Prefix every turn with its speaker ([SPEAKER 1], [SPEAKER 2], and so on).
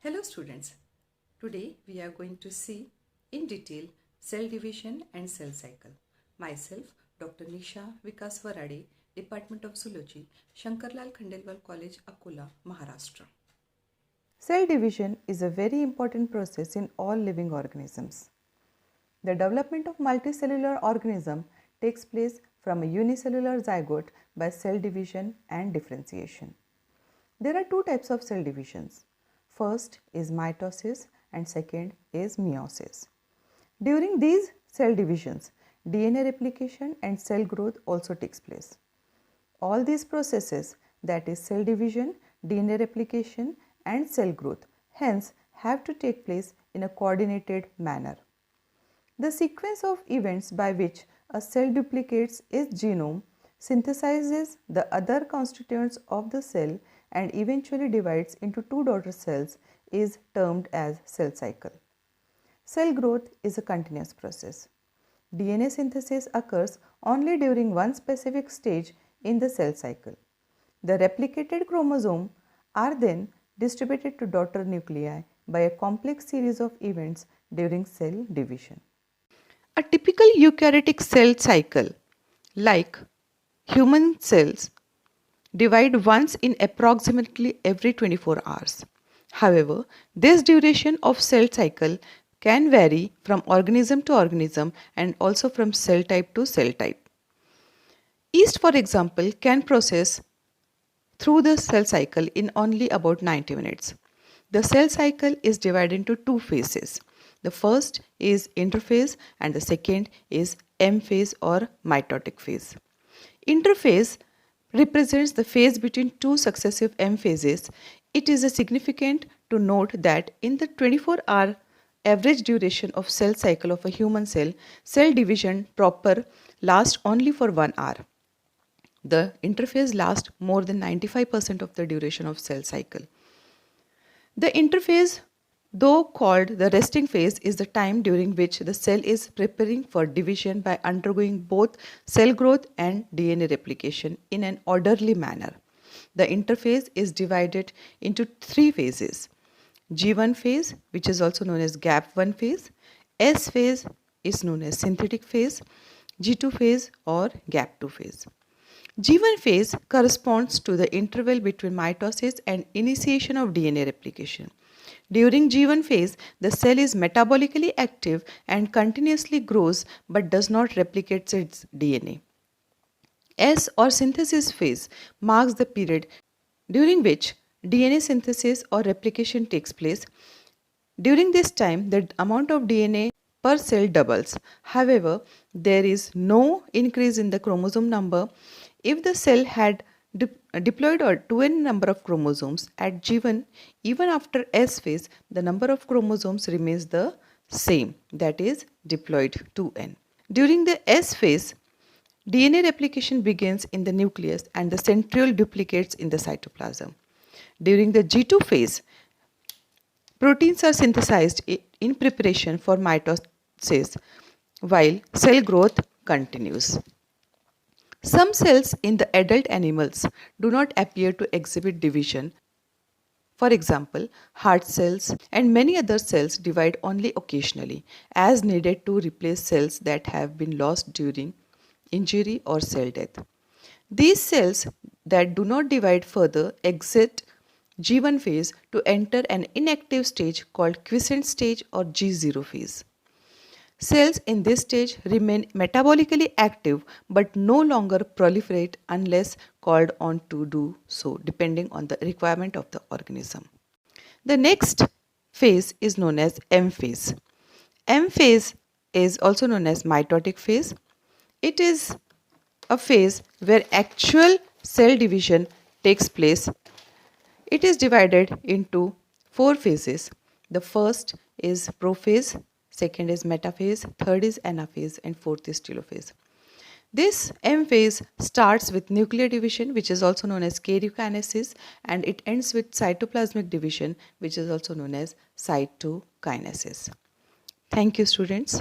[SPEAKER 1] Hello students, today we are going to see in detail cell division and cell cycle. Myself Dr. Nisha Vikas Varade, Department of Zoology, Shankarlal Khandelwal College, Akola, Maharashtra.
[SPEAKER 2] Cell division is a very important process in all living organisms. The development of multicellular organism takes place from a unicellular zygote by cell division and differentiation. There are two types of cell divisions. First is mitosis and second is meiosis. During these cell divisions, DNA replication and cell growth also takes place. All these processes, that is cell division, DNA replication and cell growth, hence have to take place in a coordinated manner. The sequence of events by which a cell duplicates its genome, synthesizes the other constituents of the cell and eventually divides into two daughter cells is termed as cell cycle. Cell growth is a continuous process. DNA synthesis occurs only during one specific stage in the cell cycle. The replicated chromosomes are then distributed to daughter nuclei by a complex series of events during cell division. A typical eukaryotic cell cycle, like human cells, divide once in approximately every 24 hours. However, this duration of cell cycle can vary from organism to organism and also from cell type to cell type. Yeast, for example, can process through the cell cycle in only about 90 minutes. The cell cycle is divided into two phases. The first is interphase and the second is M phase or mitotic phase. Interphase represents the phase between two successive M phases. It is significant to note that in the 24-hour average duration of cell cycle of a human cell, cell division proper lasts only for 1 hour. The interphase lasts more than 95% of the duration of cell cycle. The interphase, though called the resting phase, is the time during which the cell is preparing for division by undergoing both cell growth and DNA replication in an orderly manner. The interphase is divided into three phases. G1 phase, which is also known as gap1 phase. S phase is known as synthetic phase. G2 phase or gap2 phase. G1 phase corresponds to the interval between mitosis and initiation of DNA replication. During G1 phase, the cell is metabolically active and continuously grows but does not replicate its DNA. S or synthesis phase marks the period during which DNA synthesis or replication takes place. During this time, the amount of DNA per cell doubles. However, there is no increase in the chromosome number. If the cell had diploid or 2n number of chromosomes at G1, even after S phase, the number of chromosomes remains the same, that is diploid 2n. During the S phase, DNA replication begins in the nucleus and the centriole duplicates in the cytoplasm. During the G2 phase, proteins are synthesized in preparation for mitosis while cell growth continues. Some cells in the adult animals do not appear to exhibit division. For example, heart cells and many other cells divide only occasionally, as needed to replace cells that have been lost during injury or cell death. These cells that do not divide further exit G1 phase to enter an inactive stage called quiescent stage or G0 phase. Cells in this stage remain metabolically active but no longer proliferate unless called on to do so, depending on the requirement of the organism. The next phase is known as M phase. M phase is also known as mitotic phase. It is a phase where actual cell division takes place. It is divided into four phases. The first is prophase, second is metaphase, third is anaphase, and fourth is telophase. This M phase starts with nuclear division, which is also known as karyokinesis, and it ends with cytoplasmic division, which is also known as cytokinesis. Thank you, students.